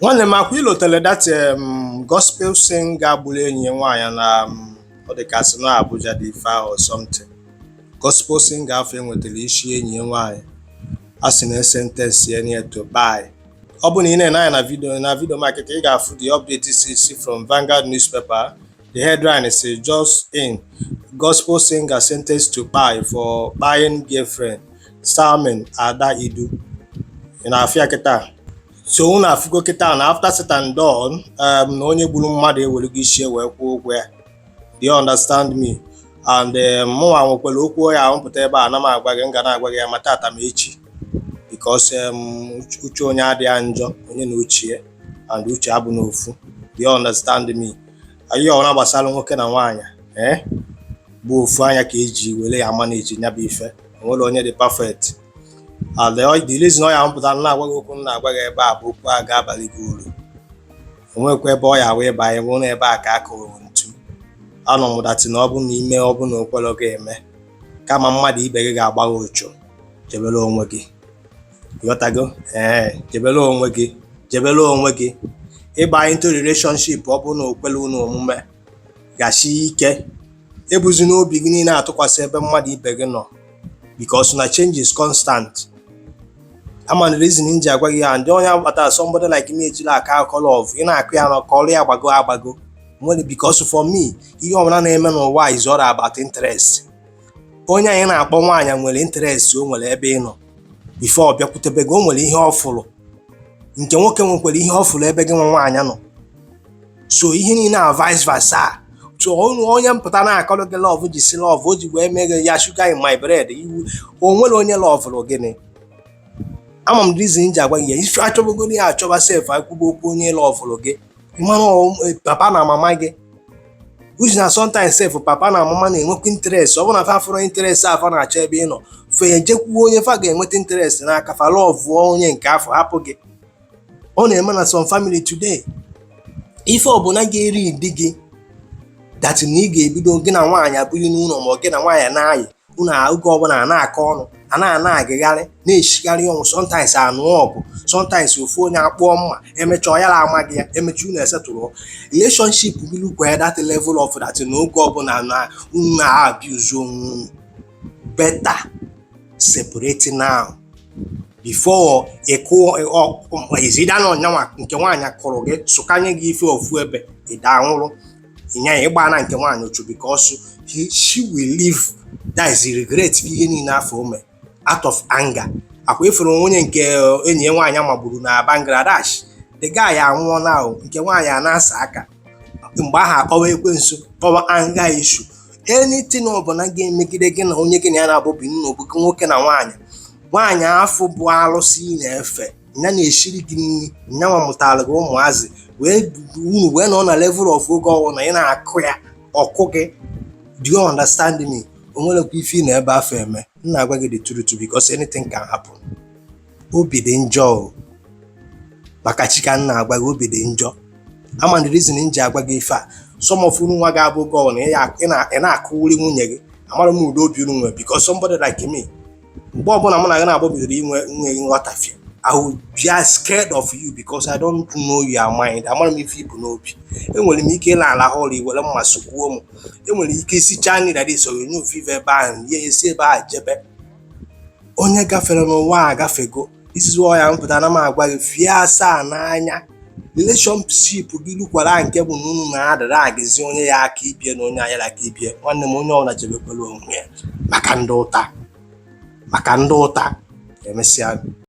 Nwanne m akwa ilotele that gospel singer gburu enyi ya nwaanyị na ọ dị ka sị na Abuja dị ife ahụ or something. Gospel singer afọ enwetara isi enyi ya nwaanyị a sị na sentence ya nye to kpai. Ọ bụ na ị na-ene anya na video market ị ga-afụ the update si from Vanguard newspaper. The headline is just in gospel singer sentenced to kpai for buying girlfriend Salmon Ada Idu. Ị na-afịa kịta. So unu afụgo kịta na after set and done na onye gburu mmadụ ewerugo isi wee kwụọ ụgwọ ya. Do you understand me? And mụnwa nwekwara okwu ya ahụpụta ebe a na m agwa gị nga na-agwa gị ya ma tata ma echi because uche onye adịghị njọ onye na ochie and uche abụ n'ofu. Do you understand me? Ihe ọna gbasara nwoke na nwaanyị bụ ofu anya ka eji were ya manage nya bụ ife. Onwere onye dị perfect. And the reason ya mpụtara na-agwa gị okwu na-agwa gị ebe a bụ okwu a ga-abalị gị uru. Onwekwa ebe ọ ya wee banye nwụ n'ebe a ka akụrụ ntu. Anọ m datị na ọ bụ na ime ọ bụ na okwelo ga-eme kama mmadụ ibe gị ga-agba gị ụchụ jebere onwe gị. Ghọtago? Jebere onwe gị ịba into relationship ọ bụ na okwelo unu omume gachi ike ebuzi n'obi gị niile atụkwasị ebe mmadụ ibe gị nọ because na change is constant. I'm the reason in Jagway and don't have but somebody like me to like alcohol of in a clear or call abago. Only because for me, you are not name or why is all about interest. Onya in a bomb will interest you will ebeno. Before Biakutebego will he awful. In Kemokan will he awful begging one. So he now vice versa. So only Patana call the love which is love, would you wear mega yashuka in my bread? You won't only love for again. I'm reason Jagway. If I trouble go near Choba self, I could go pony love for okay. You know, Papa na Mama ge. Which na sometimes say for Papa na Mama name work interest. So when I have for interest, I found a chebino. For a jack won't you forget what interest and I can love one and car for apple get. Only a man and some family today. If Obonage read digging that nigga, we don't get a wine, I put you know, or get a wine and I. Una go on an corner. Ana gari na-eshi gari on sometimes anu ogu sometimes you phone akpo mma emecho ya la amagi ya emechu na settle relationship will look where that level of that no go na abuse better separate now before is it no nyawa nke nwanya kọrọ gị sụkanye gị ife ofu ebe ịda anwụrụ ịnya ịgba na nke nwanya ochu because she will live that is regret ihe niile afọ ome out of anger. Akwa ifuru onye nke enyi nwaanyị magburu na Bangladesh. The guy anwụọ now nke nwaanyị na-asa aka. Mgbe aha akpọwa ekwensu kpọwa anger issue. Anything ọbụla ga-emegide gị na onye gị na ya na-abụbi n'obu nwoke na nwaanyị. Nwaanyị afọ bụ alụsị na-efe. Nya na-eshiri gị nri, nya mụtara gị ụmụazị wee nọ na level of oge ọwụ na ị na-akụ ya ọkụ gị. Do you understand me? Onwere kwa ife na ebe afọ eme. Nna agwa gị the truth because anything can happen. Obi dị njọ maka chika nna agwa gị obi dị njọ. Ama the reason nji agwa gị ife a some of unu nwa ga-abụ gọ na ị na-akụwuri nwunye gị amara m udo obi unu nwe because somebody like me mgbe ọbụla mụ na gị na-abụ bidoro inwe nghọtafie I will be scared of you because I don't know your mind. Amara m ife ibu n'obi. Enwere m ike ịla ala họrọ iwere mma sụkwuo m. Enwere ike isi chani that is so you know vive ebe ahụ ihe esi ebe a jebe. Onye gafere n'ụwa agafego. This is why I'm putting na agwa gị fie asaa n'anya. Relationship gị lukwara nke bụ n'unu na-adara agịzi onye ya aka ibie na onye anya aka ibie. Nwanne m onye ọbụla jebekwala onwe ya maka ndị ụta. Emesịa